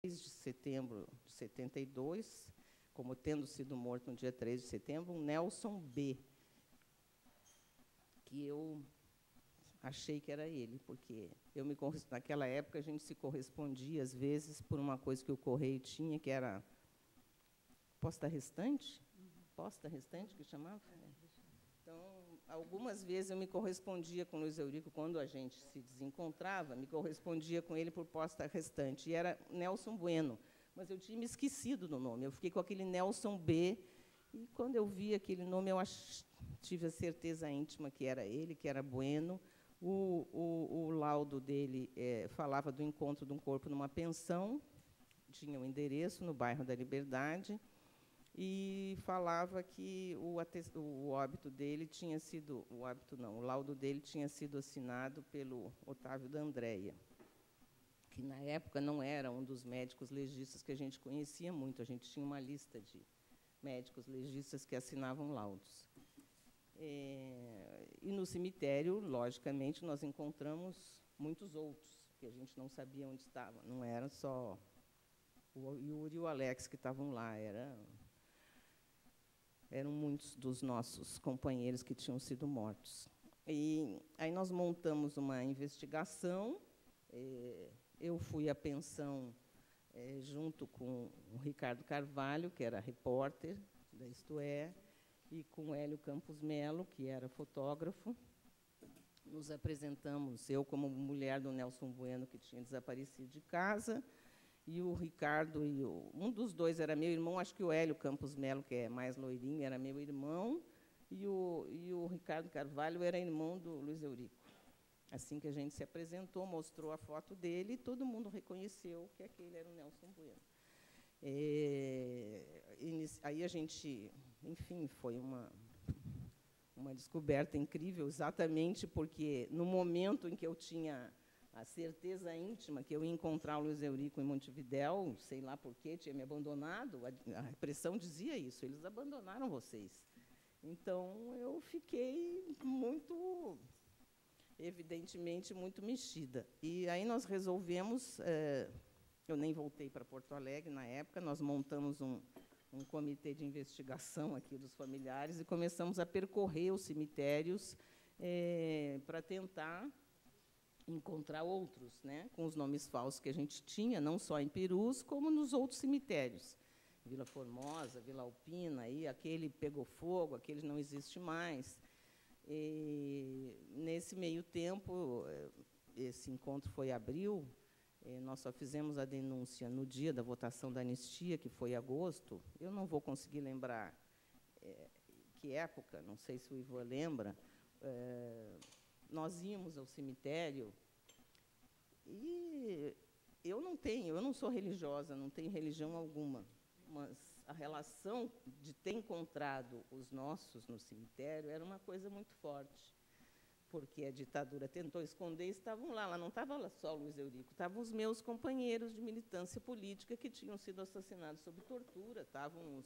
3 de setembro de 72, como tendo sido morto no dia 3 de setembro, um Nelson B., que eu achei que era ele, porque naquela época a gente se correspondia, às vezes, por uma coisa que o correio tinha, que era posta restante? Posta restante, que chamava? Então, algumas vezes eu me correspondia com o Luiz Eurico, quando a gente se desencontrava, me correspondia com ele por posta restante, e era Nelson Bueno, mas eu tinha me esquecido do nome, eu fiquei com aquele Nelson B., e quando eu vi aquele nome, tive a certeza íntima que era ele, que era Bueno. O laudo dele falava do encontro de um corpo numa pensão, tinha um endereço no bairro da Liberdade, e falava que o óbito dele tinha sido, o laudo dele tinha sido assinado pelo Otávio D'Andrea, que, na época, não era um dos médicos legistas que a gente conhecia muito. A gente tinha uma lista de médicos legistas que assinavam laudos. E, no cemitério, logicamente, nós encontramos muitos outros, que a gente não sabia onde estavam. Não era só o Yuri e o Alex que estavam lá, eram muitos dos nossos companheiros que tinham sido mortos. E aí nós montamos uma investigação. Eu fui à pensão junto com o Ricardo Carvalho, que era repórter da Isto É, e com o Hélio Campos Melo, que era fotógrafo. Nos apresentamos, eu como mulher do Nelson Bueno, que tinha desaparecido de casa, e o Ricardo, um dos dois era meu irmão, acho que o Hélio Campos Melo, que é mais loirinho, era meu irmão, e o Ricardo Carvalho era irmão do Luiz Eurico. Assim que a gente se apresentou, mostrou a foto dele, e todo mundo reconheceu que aquele era o Nelson Bueno. Aí a gente, enfim, foi uma descoberta incrível, exatamente porque, no momento em que eu tinha a certeza íntima que eu ia encontrar o Luiz Eurico em Montevidéu, sei lá por quê, tinha me abandonado, a repressão dizia isso, eles abandonaram vocês. Então, eu fiquei muito, evidentemente, muito mexida. E aí nós resolvemos, eu nem voltei para Porto Alegre na época, nós montamos um comitê de investigação aqui dos familiares e começamos a percorrer os cemitérios para tentar encontrar outros, né, com os nomes falsos que a gente tinha, não só em Perus, como nos outros cemitérios. Vila Formosa, Vila Alpina, aí aquele pegou fogo, aquele não existe mais. E, nesse meio tempo, esse encontro foi em abril, nós só fizemos a denúncia no dia da votação da anistia, que foi em agosto. Eu não vou conseguir lembrar que época, não sei se o Ivan lembra. Nós íamos ao cemitério e eu não sou religiosa, não tenho religião alguma, mas a relação de ter encontrado os nossos no cemitério era uma coisa muito forte, porque a ditadura tentou esconder e estavam lá. Não estava só o Luiz Eurico, estavam os meus companheiros de militância política que tinham sido assassinados sob tortura, estavam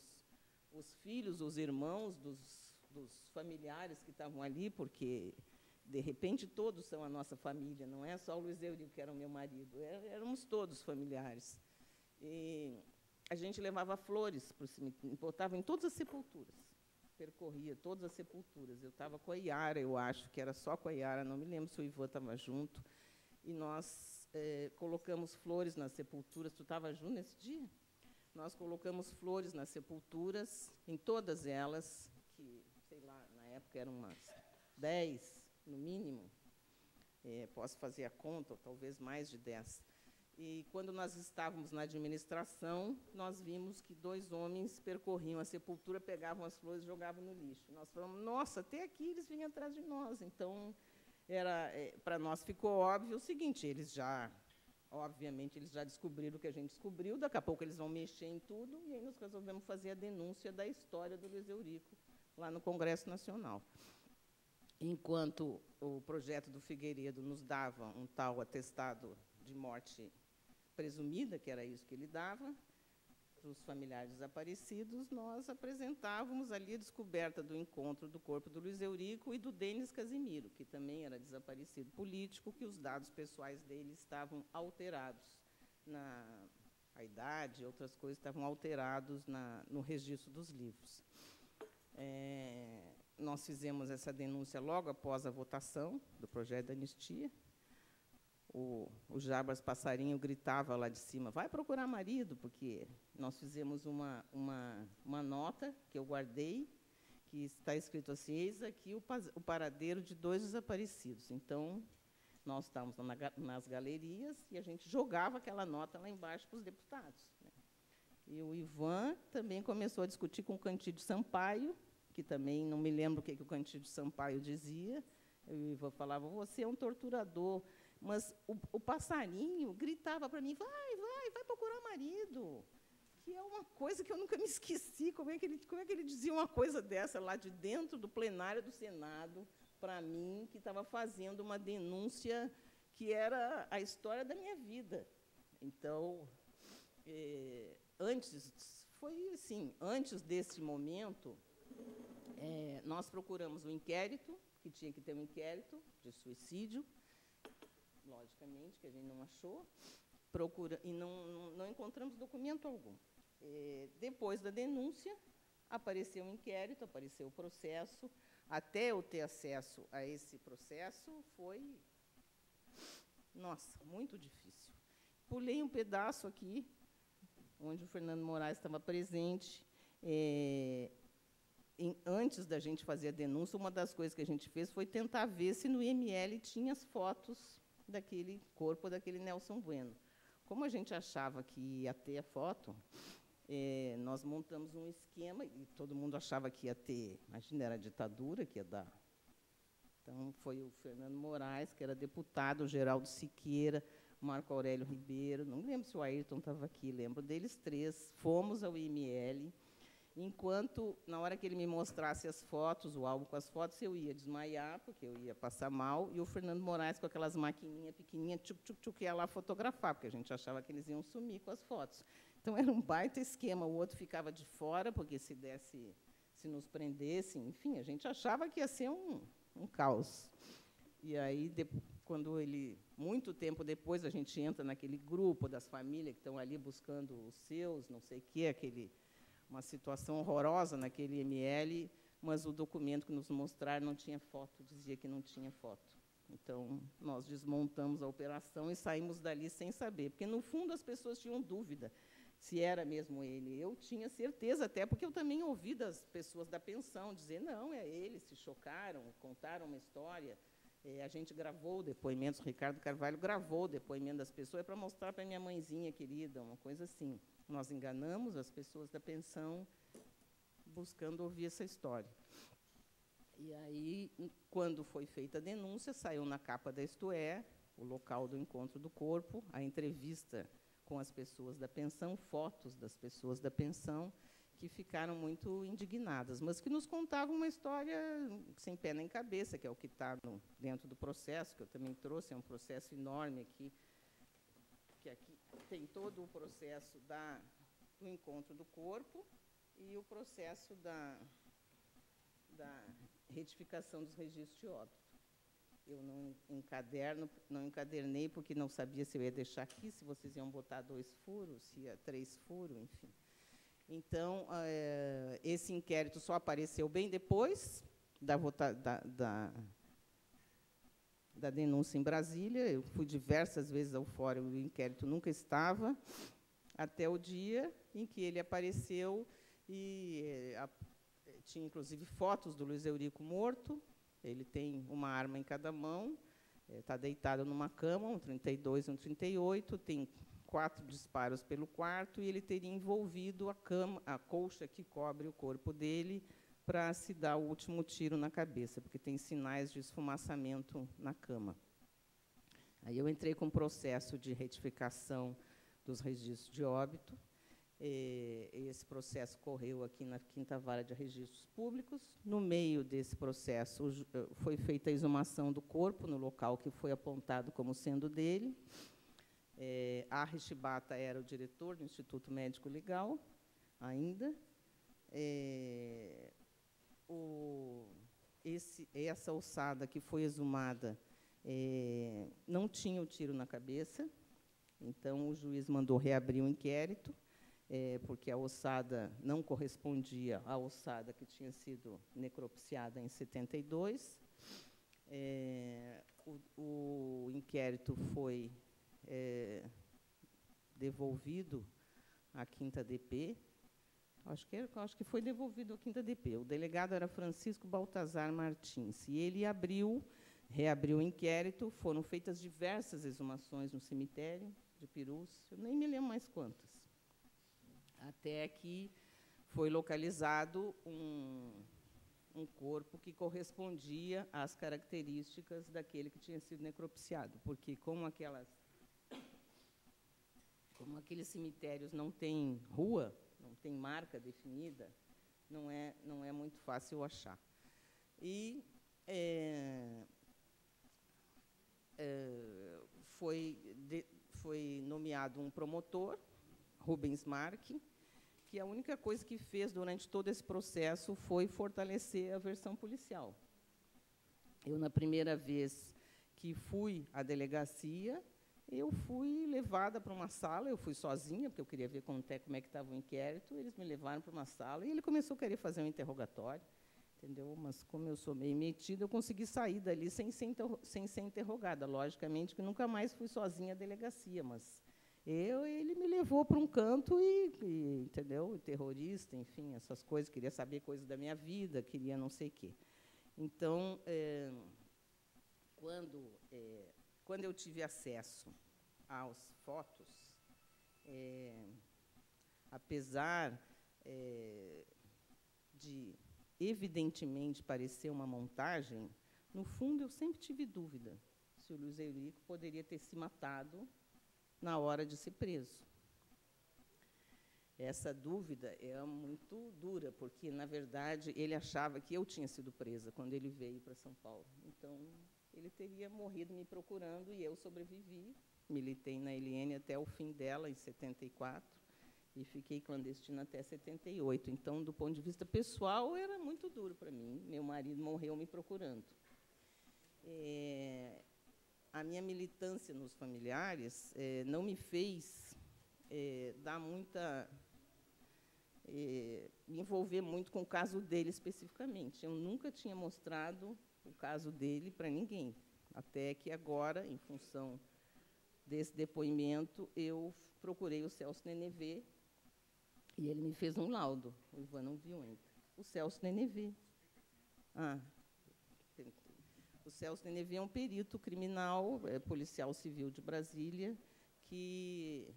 os filhos, os irmãos dos familiares que estavam ali, porque, de repente, todos são a nossa família, não é só o Luiz Eurico, que era o meu marido, éramos todos familiares. E a gente levava flores para o cemitério, botava em todas as sepulturas, percorria todas as sepulturas. Eu estava com a Iara, eu acho que era só com a Iara, não me lembro se o Ivan estava junto, e nós colocamos flores nas sepulturas. Tu estava junto nesse dia? Nós colocamos flores nas sepulturas, em todas elas, que, sei lá, na época eram umas 10, no mínimo, posso fazer a conta, ou talvez mais de 10. E, quando nós estávamos na administração, nós vimos que 2 homens percorriam a sepultura, pegavam as flores e jogavam no lixo. Nós falamos, nossa, até aqui eles vinham atrás de nós. Então, para nós ficou óbvio o seguinte, obviamente, eles já descobriram o que a gente descobriu, daqui a pouco eles vão mexer em tudo, e aí nós resolvemos fazer a denúncia da história do Luiz Eurico, lá no Congresso Nacional. Enquanto o projeto do Figueiredo nos dava um tal atestado de morte presumida, que era isso que ele dava, para os familiares desaparecidos, nós apresentávamos ali a descoberta do encontro do corpo do Luiz Eurico e do Denis Casimiro, que também era desaparecido político, que os dados pessoais dele estavam alterados a idade, outras coisas estavam alterados no registro dos livros. Nós fizemos essa denúncia logo após a votação do projeto da anistia. O Jabas Passarinho gritava lá de cima, vai procurar marido, porque nós fizemos uma nota que eu guardei, que está escrito assim, eis aqui o paradeiro de 2 desaparecidos. Então, nós estávamos nas galerias e a gente jogava aquela nota lá embaixo para os deputados, né? E o Ivan também começou a discutir com o Cantídio Sampaio, que também não me lembro o que o Cantídio Sampaio dizia. E o Ivan falava, você é um torturador. Mas o Passarinho gritava para mim, vai procurar marido, que é uma coisa que eu nunca me esqueci. Como é que ele dizia uma coisa dessa lá de dentro do plenário do Senado, para mim, que estava fazendo uma denúncia que era a história da minha vida. Então, antes desse momento, nós procuramos um inquérito, que tinha que ter um inquérito de suicídio, logicamente, que a gente não achou, e não encontramos documento algum. Depois da denúncia, apareceu um inquérito, apareceu o processo. Até eu ter acesso a esse processo foi, nossa, muito difícil. Pulei um pedaço aqui, onde o Fernando Moraes estava presente. Antes da gente fazer a denúncia, uma das coisas que a gente fez foi tentar ver se no IML tinha as fotos daquele corpo, daquele Nelson Bueno. Como a gente achava que ia ter a foto, nós montamos um esquema, e todo mundo achava que ia ter, imagina, era a ditadura que ia dar. Então, foi o Fernando Moraes, que era deputado, o Geraldo Siqueira, o Marco Aurélio Ribeiro, não lembro se o Ayrton estava aqui, lembro deles 3, fomos ao IML, enquanto, na hora que ele me mostrasse as fotos, o álbum com as fotos, eu ia desmaiar, porque eu ia passar mal, e o Fernando Moraes, com aquelas maquininhas pequenininhas, ia lá fotografar, porque a gente achava que eles iam sumir com as fotos. Então, era um baita esquema, o outro ficava de fora, porque se nos prendessem, enfim, a gente achava que ia ser um caos. E aí, muito tempo depois, a gente entra naquele grupo das famílias que estão ali buscando os seus, não sei o quê, uma situação horrorosa naquele IML, mas o documento que nos mostraram não tinha foto, dizia que não tinha foto. Então, nós desmontamos a operação e saímos dali sem saber, porque, no fundo, as pessoas tinham dúvida se era mesmo ele. Eu tinha certeza, até porque eu também ouvi das pessoas da pensão dizer, não, é ele, se chocaram, contaram uma história. A gente gravou depoimentos, o Ricardo Carvalho gravou o depoimento das pessoas para mostrar para minha mãezinha querida, uma coisa assim. Nós enganamos as pessoas da pensão buscando ouvir essa história. E aí, quando foi feita a denúncia, saiu na capa da Isto É, o local do encontro do corpo, a entrevista com as pessoas da pensão, fotos das pessoas da pensão, que ficaram muito indignadas, mas que nos contavam uma história sem pé nem cabeça, que é o que está dentro do processo, que eu também trouxe, é um processo enorme aqui, que aqui tem todo o processo do encontro do corpo e o processo da retificação dos registros de óbito. Eu não encadernei, porque não sabia se eu ia deixar aqui, se vocês iam botar 2 furos, se ia 3 furos, enfim. Então, esse inquérito só apareceu bem depois da denúncia em Brasília. Eu fui diversas vezes ao fórum, o inquérito nunca estava, até o dia em que ele apareceu, e tinha, inclusive, fotos do Luiz Eurico morto. Ele tem uma arma em cada mão, está deitado numa cama, um 32 e um 38, tem 4 disparos pelo quarto, e ele teria envolvido a colcha que cobre o corpo dele para se dar o último tiro na cabeça, porque tem sinais de esfumaçamento na cama. Aí eu entrei com um processo de retificação dos registros de óbito. Esse processo correu aqui na 5ª Vara de Registros Públicos. No meio desse processo, foi feita a exumação do corpo no local que foi apontado como sendo dele. Arri Shibata era o diretor do Instituto Médico Legal, ainda. Essa ossada que foi exumada não tinha o tiro na cabeça. Então, o juiz mandou reabrir o inquérito, porque a ossada não correspondia à ossada que tinha sido necropsiada em 72. O inquérito foi devolvido à 5ª DP. Acho que foi devolvido à 5ª DP. O delegado era Francisco Baltazar Martins. E ele reabriu o inquérito. Foram feitas diversas exumações no cemitério de Pirus. Eu nem me lembro mais quantas. Até que foi localizado um corpo que correspondia às características daquele que tinha sido necropsiado. Porque, como aqueles cemitérios não têm rua, não tem marca definida, não é muito fácil achar. E foi nomeado um promotor, Rubens Marque, que a única coisa que fez durante todo esse processo foi fortalecer a versão policial. Eu, na primeira vez que fui à delegacia, eu fui levada para uma sala, eu fui sozinha, porque eu queria ver como é que estava o inquérito, eles me levaram para uma sala, e ele começou a querer fazer um interrogatório, entendeu? Mas, como eu sou meio metida, eu consegui sair dali sem ser interrogada. Logicamente que nunca mais fui sozinha à delegacia, mas ele me levou para um canto entendeu? Terrorista, enfim, essas coisas, queria saber coisas da minha vida, queria não sei o quê. Então, quando eu tive acesso às fotos, apesar de, evidentemente, parecer uma montagem, no fundo, eu sempre tive dúvida se o Luiz Eurico poderia ter se matado na hora de ser preso. Essa dúvida é muito dura, porque, na verdade, ele achava que eu tinha sido presa quando ele veio para São Paulo. Então, ele teria morrido me procurando e eu sobrevivi. Militei na LN até o fim dela, em 74, e fiquei clandestina até 78. Então, do ponto de vista pessoal, era muito duro para mim. Meu marido morreu me procurando. A minha militância nos familiares não me fez me envolver muito com o caso dele especificamente. Eu nunca tinha mostrado o caso dele para ninguém, até que agora, em função desse depoimento, eu procurei o Celso Nenevê e ele me fez um laudo. O Ivan não viu ainda. O Celso Nenevê. O Celso Nenevê é um perito criminal, policial civil de Brasília, que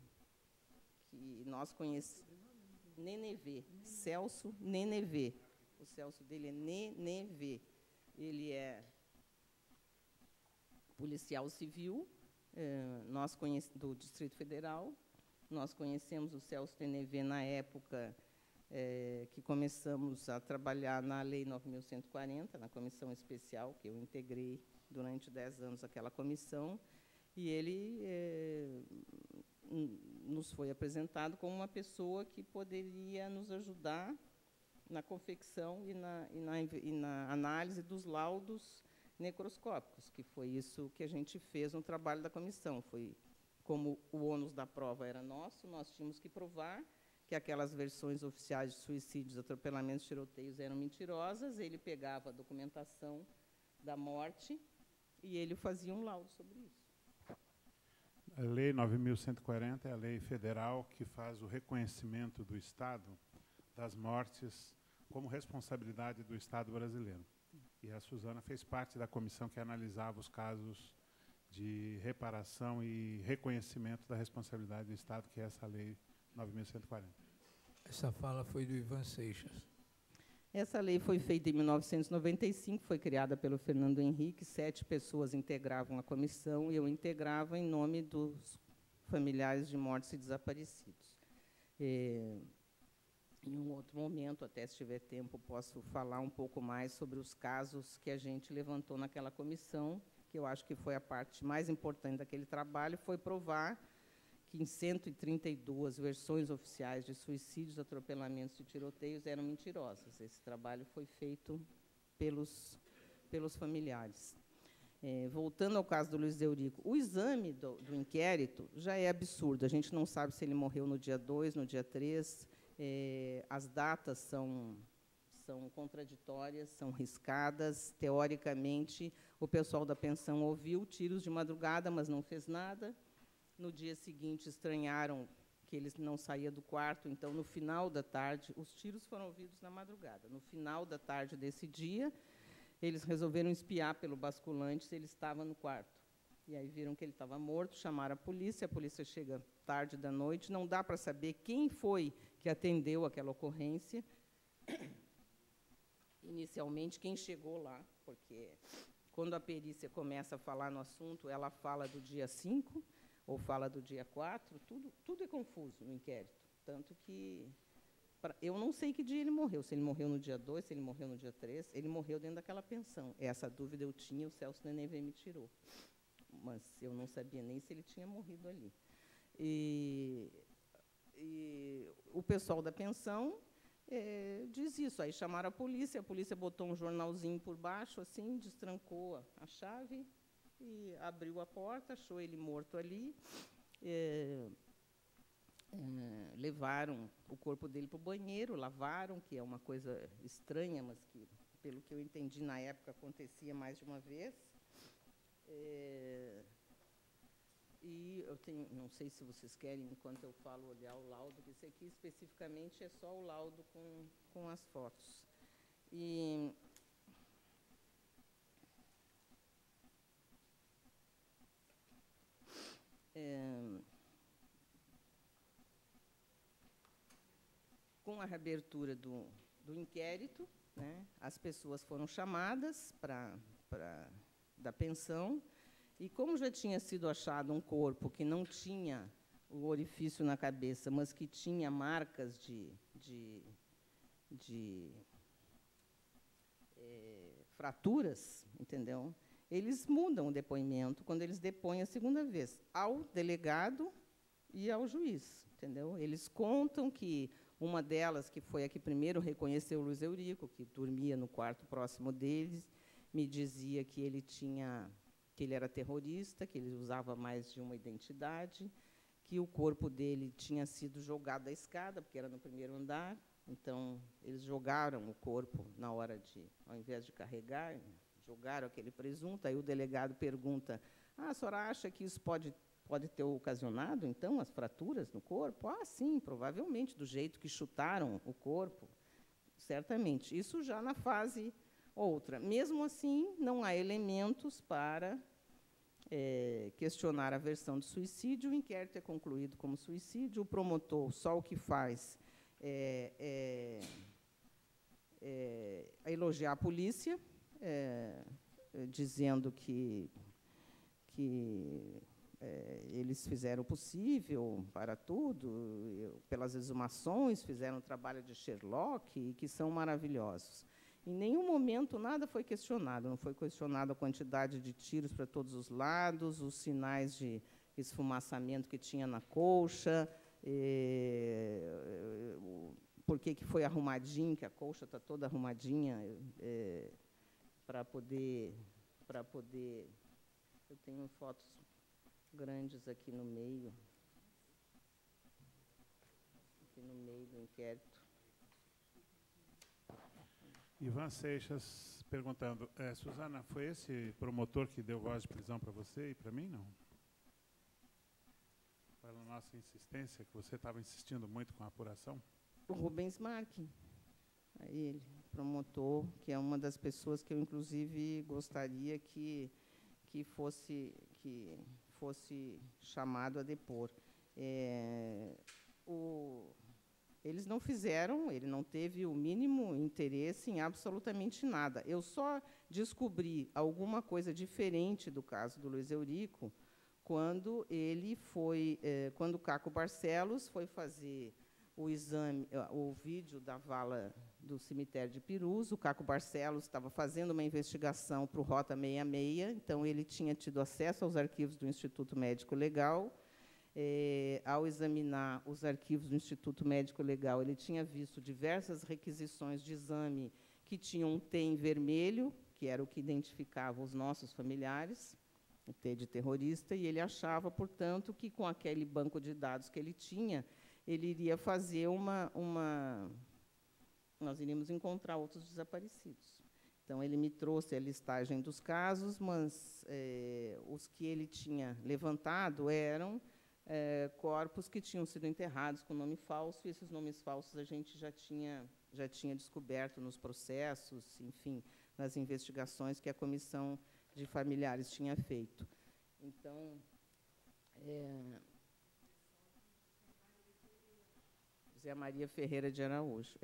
nós conhecemos. Nenevê, Celso Nenevê. O Celso dele é Nenevê. Ele é policial civil, do Distrito Federal. Nós conhecemos o Celso Nenevê na época que começamos a trabalhar na Lei 9.140, na comissão especial, que eu integrei durante 10 anos aquela comissão, e ele nos foi apresentado como uma pessoa que poderia nos ajudar na confecção e na análise dos laudos necroscópicos, que foi isso que a gente fez no trabalho da comissão. Foi, como o ônus da prova era nosso, nós tínhamos que provar que aquelas versões oficiais de suicídios, atropelamentos, tiroteios eram mentirosas. Ele pegava a documentação da morte e ele fazia um laudo sobre isso. A Lei 9.140 é a lei federal que faz o reconhecimento do Estado das mortes como responsabilidade do Estado brasileiro. E a Suzana fez parte da comissão que analisava os casos de reparação e reconhecimento da responsabilidade do Estado, que é essa Lei 9.140. Essa fala foi do Ivan Seixas. Essa lei foi feita em 1995, foi criada pelo Fernando Henrique, 7 pessoas integravam a comissão e eu integrava em nome dos familiares de mortos e desaparecidos. Em um outro momento, até se tiver tempo, posso falar um pouco mais sobre os casos que a gente levantou naquela comissão, que eu acho que foi a parte mais importante daquele trabalho, foi provar que em 132 versões oficiais de suicídios, atropelamentos e tiroteios eram mentirosas. Esse trabalho foi feito pelos familiares. Voltando ao caso do Luiz Eurico, o exame do inquérito já é absurdo. A gente não sabe se ele morreu no dia 2, no dia 3. As datas são contraditórias, são riscadas. Teoricamente, o pessoal da pensão ouviu tiros de madrugada, mas não fez nada. No dia seguinte, estranharam que ele não saía do quarto. Então, no final da tarde, os tiros foram ouvidos na madrugada. No final da tarde desse dia, eles resolveram espiar pelo basculante se ele estava no quarto. E aí viram que ele estava morto, chamaram a polícia chega tarde da noite, não dá para saber quem foi que atendeu aquela ocorrência. Inicialmente, quem chegou lá, porque quando a perícia começa a falar no assunto, ela fala do dia 5, ou fala do dia 4, tudo é confuso no inquérito. Tanto que eu não sei que dia ele morreu, se ele morreu no dia 2, se ele morreu no dia 3, ele morreu dentro daquela pensão. Essa dúvida eu tinha, o Celso Neném veio e me tirou. Mas eu não sabia nem se ele tinha morrido ali. E o pessoal da pensão diz isso. Aí chamaram a polícia botou um jornalzinho por baixo, assim, destrancou a chave e abriu a porta, achou ele morto ali. Levaram o corpo dele para o banheiro, lavaram, que é uma coisa estranha, mas que, pelo que eu entendi na época, acontecia mais de uma vez. E eu tenho, não sei se vocês querem, enquanto eu falo, olhar o laudo, que esse aqui especificamente é só o laudo com as fotos. Com a reabertura do inquérito, né, as pessoas foram chamadas da pensão, e como já tinha sido achado um corpo que não tinha o orifício na cabeça, mas que tinha marcas de fraturas, entendeu? Eles mudam o depoimento quando eles depõem a segunda vez, ao delegado e ao juiz, entendeu? Eles contam que uma delas, que foi a que primeiro reconheceu o Luiz Eurico, que dormia no quarto próximo deles, me dizia que ele era terrorista, que ele usava mais de uma identidade, que o corpo dele tinha sido jogado da escada, porque era no primeiro andar. Então, eles jogaram o corpo na hora ao invés de carregar, jogaram aquele presunto. Aí o delegado pergunta: a senhora acha que isso pode ter ocasionado, então, as fraturas no corpo? Sim, provavelmente, do jeito que chutaram o corpo, certamente. Isso já na fase outra. Mesmo assim, não há elementos para questionar a versão de suicídio. O inquérito é concluído como suicídio. O promotor, só o que faz é elogiar a polícia, dizendo que eles fizeram o possível para tudo, pelas exumações, fizeram o trabalho de Sherlock, e que são maravilhosos. Em nenhum momento nada foi questionado, não foi questionado a quantidade de tiros para todos os lados, os sinais de esfumaçamento que tinha na colcha, por que foi arrumadinho, que a colcha está toda arrumadinha, para poder... Eu tenho fotos grandes aqui no meio do inquérito. Ivan Seixas perguntando: Suzana, foi esse promotor que deu voz de prisão para você e para mim, não? Pela nossa insistência, que você estava insistindo muito com a apuração? O Rubens Marque, ele, promotor, que é uma das pessoas que eu, inclusive, gostaria que fosse chamado a depor. Eles não fizeram, ele não teve o mínimo interesse em absolutamente nada. Eu só descobri alguma coisa diferente do caso do Luiz Eurico quando quando o Caco Barcelos foi fazer o exame, o vídeo da vala do cemitério de Pirus. O Caco Barcelos estava fazendo uma investigação para o Rota 66, então ele tinha tido acesso aos arquivos do Instituto Médico Legal. Ao examinar os arquivos do Instituto Médico Legal, ele tinha visto diversas requisições de exame que tinham um T em vermelho, que era o que identificava os nossos familiares de terrorista, e ele achava, portanto, que com aquele banco de dados que ele tinha, ele iria fazer nós iríamos encontrar outros desaparecidos. Então, ele me trouxe a listagem dos casos, mas os que ele tinha levantado eram corpos que tinham sido enterrados com nome falso, e esses nomes falsos a gente já tinha descoberto nos processos, enfim, nas investigações que a Comissão de Familiares tinha feito. Então, José Maria Ferreira de Araújo,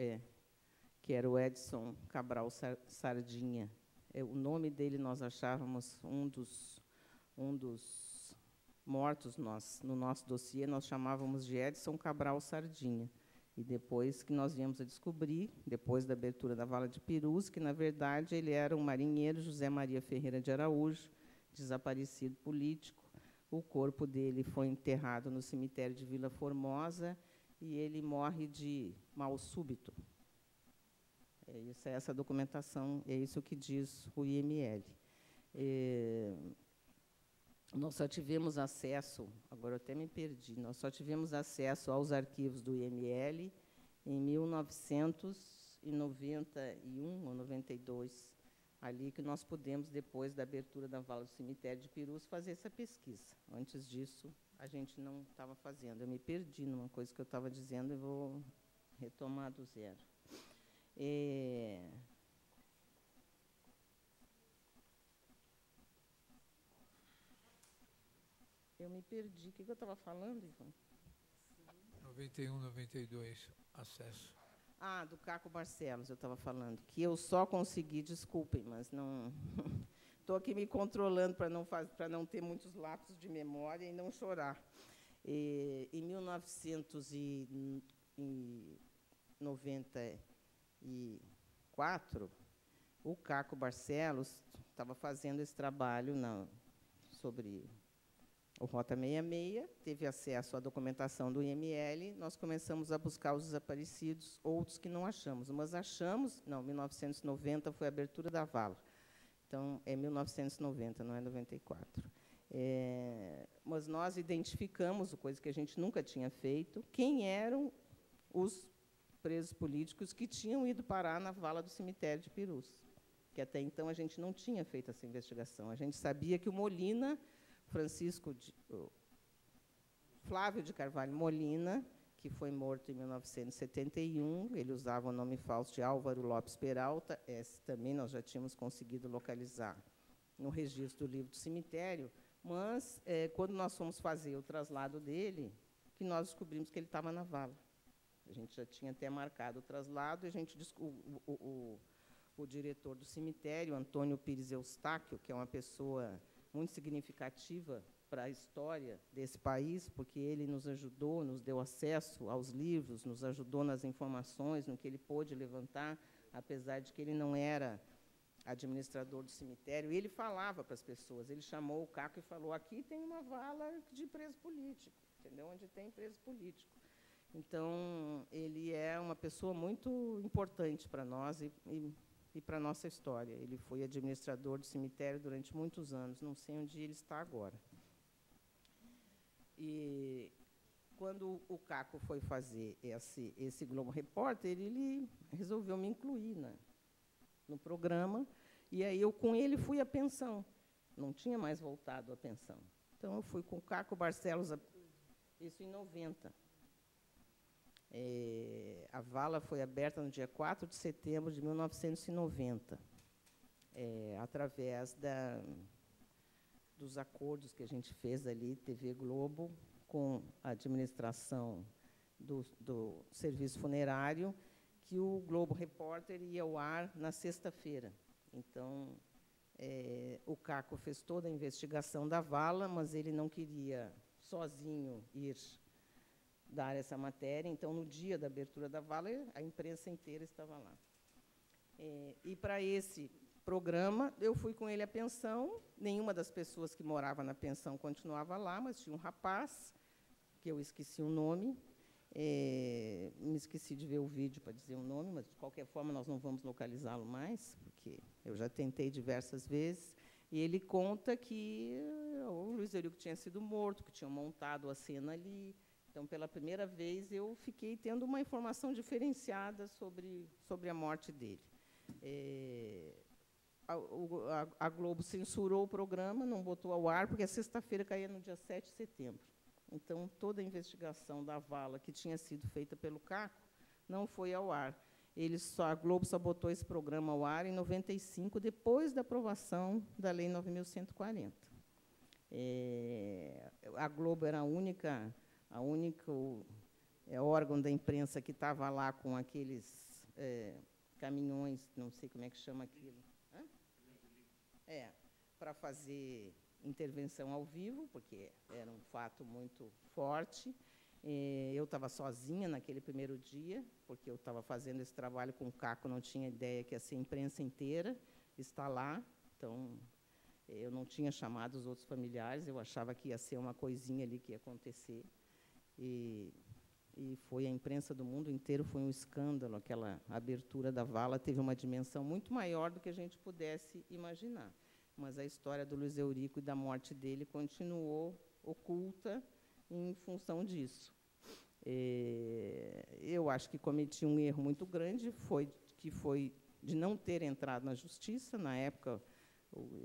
que era o Edson Cabral Sardinha. O nome dele nós achávamos um dos mortos, no nosso dossiê, nós chamávamos de Edson Cabral Sardinha. E depois que nós viemos a descobrir, depois da abertura da Vala de Pirus, que, na verdade, ele era um marinheiro, José Maria Ferreira de Araújo, desaparecido político. O corpo dele foi enterrado no cemitério de Vila Formosa e ele morre de mal súbito. Essa documentação, é isso que diz o IML. Nós só tivemos acesso, agora eu até me perdi, nós só tivemos acesso aos arquivos do IML em 1991 ou 92, ali que nós pudemos, depois da abertura da Vala do Cemitério de Pirus, fazer essa pesquisa. Antes disso, a gente não estava fazendo. Eu me perdi numa coisa que eu estava dizendo e vou retomar do zero. Eu me perdi. O que eu estava falando, Ivan? 91, 92, acesso. Do Caco Barcelos, eu estava falando. Que eu só consegui, desculpem, mas não... Estou aqui me controlando para não ter muitos lapsos de memória e não chorar. Em 1994, o Caco Barcelos estava fazendo esse trabalho sobre o Rota 66, teve acesso à documentação do IML, nós começamos a buscar os desaparecidos, outros que não achamos. Mas achamos... Não, 1990 foi a abertura da Vala. Então, é 1990, não é 94. Mas nós identificamos, coisa que a gente nunca tinha feito, quem eram os presos políticos que tinham ido parar na Vala do Cemitério de Pirus, que até então a gente não tinha feito essa investigação. A gente sabia que o Molina, Flávio de Carvalho Molina, que foi morto em 1971, ele usava o nome falso de Álvaro Lopes Peralta, esse também nós já tínhamos conseguido localizar no registro do livro do cemitério, mas, quando nós fomos fazer o traslado dele, que nós descobrimos que ele estava na Vala. A gente já tinha até marcado o traslado, e o diretor do cemitério, Antônio Pires Eustáquio, que é uma pessoa muito significativa para a história desse país, porque ele nos ajudou, nos deu acesso aos livros, nos ajudou nas informações, no que ele pôde levantar, apesar de que ele não era administrador do cemitério, e ele falava para as pessoas, ele chamou o Caco e falou, aqui tem uma vala de preso político, entendeu? Onde tem preso político. Então, ele é uma pessoa muito importante para nós e para a nossa história. Ele foi administrador do cemitério durante muitos anos, não sei onde ele está agora. E, quando o Caco foi fazer esse Globo Repórter, ele resolveu me incluir no programa, e aí com ele fui à pensão. Não tinha mais voltado à pensão. Então, eu fui com o Caco Barcelos, isso em 90. A Vala foi aberta no dia 4 de setembro de 1990, através dos acordos que a gente fez ali, TV Globo, com a administração do serviço funerário, que o Globo Repórter ia ao ar na sexta-feira. Então, o Caco fez toda a investigação da Vala, mas ele não queria sozinho ir dar essa matéria. Então, no dia da abertura da Vala, a imprensa inteira estava lá. E, para esse programa, eu fui com ele à pensão. Nenhuma das pessoas que morava na pensão continuava lá, mas tinha um rapaz, que eu esqueci o nome, me esqueci de ver o vídeo para dizer o nome, mas, de qualquer forma, nós não vamos localizá-lo mais, porque eu já tentei diversas vezes. E ele conta que o Luiz Eurico tinha sido morto, que tinham montado a cena ali. Então, pela primeira vez, eu fiquei tendo uma informação diferenciada sobre a morte dele. A Globo censurou o programa, não botou ao ar, porque a sexta-feira caía no dia 7 de setembro. Então, toda a investigação da vala que tinha sido feita pelo Caco não foi ao ar. A Globo só botou esse programa ao ar em 95, depois da aprovação da Lei 9.140. A Globo era a única órgão da imprensa que estava lá com aqueles caminhões, não sei como é que chama aquilo, para fazer intervenção ao vivo, porque era um fato muito forte. Eu estava sozinha naquele primeiro dia, porque eu estava fazendo esse trabalho com o Caco, não tinha ideia que ia ser a imprensa inteira estar lá. Então, eu não tinha chamado os outros familiares, eu achava que ia ser uma coisinha ali que ia acontecer. E foi a imprensa do mundo inteiro, foi um escândalo. Aquela abertura da vala teve uma dimensão muito maior do que a gente pudesse imaginar. Mas a história do Luiz Eurico e da morte dele continuou oculta em função disso. Eu acho que cometi um erro muito grande, foi de não ter entrado na justiça. Na época,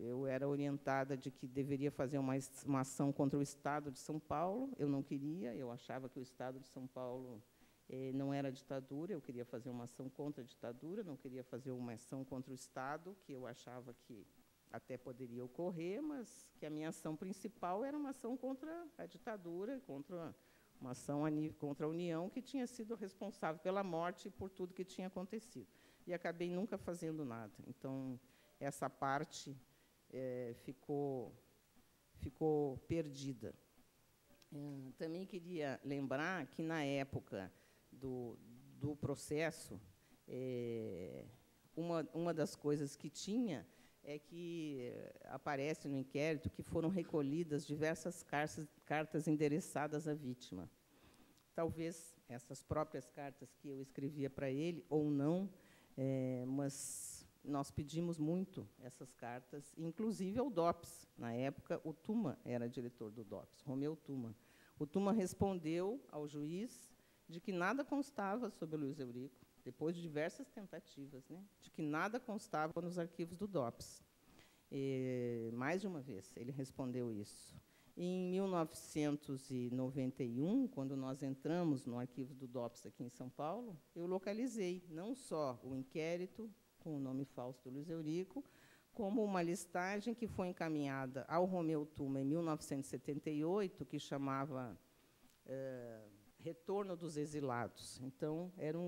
eu era orientada de que deveria fazer uma ação contra o Estado de São Paulo. Eu não queria, eu achava que o Estado de São Paulo não era ditadura, eu queria fazer uma ação contra a ditadura, não queria fazer uma ação contra o Estado, que eu achava que até poderia ocorrer, mas que a minha ação principal era uma ação contra a ditadura, uma ação contra a União, que tinha sido responsável pela morte e por tudo que tinha acontecido. E acabei nunca fazendo nada. Então, essa parte ficou perdida. Também queria lembrar que, na época do processo, uma das coisas que tinha é que aparece no inquérito que foram recolhidas diversas cartas endereçadas à vítima. Talvez essas próprias cartas que eu escrevia para ele, ou não, mas nós pedimos muito essas cartas, inclusive ao DOPS. Na época, o Tuma era diretor do DOPS, Romeu Tuma. O Tuma respondeu ao juiz de que nada constava sobre o Luiz Eurico, depois de diversas tentativas, né, de que nada constava nos arquivos do DOPS. Mais de uma vez ele respondeu isso. Em 1991, quando nós entramos no arquivo do DOPS aqui em São Paulo, eu localizei não só o inquérito com o nome falso do Luiz Eurico, como uma listagem que foi encaminhada ao Romeu Tuma em 1978, que chamava Retorno dos Exilados. Então, era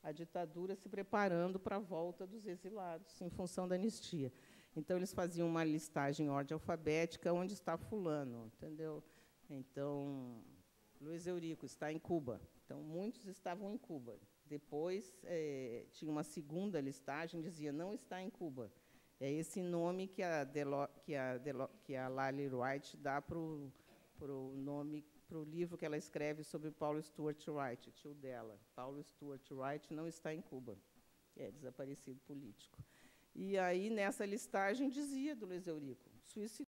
a ditadura se preparando para a volta dos exilados, em função da anistia. Então, eles faziam uma listagem em ordem alfabética, onde está fulano, entendeu? Então, Luiz Eurico está em Cuba. Então, muitos estavam em Cuba. Depois, tinha uma segunda listagem, dizia, não está em Cuba. É esse nome que a Lali Wright dá para o livro que ela escreve sobre Paulo Stuart Wright, tio dela. Paulo Stuart Wright não está em Cuba. É desaparecido político. E aí, nessa listagem, dizia do Luiz Eurico, suicídio.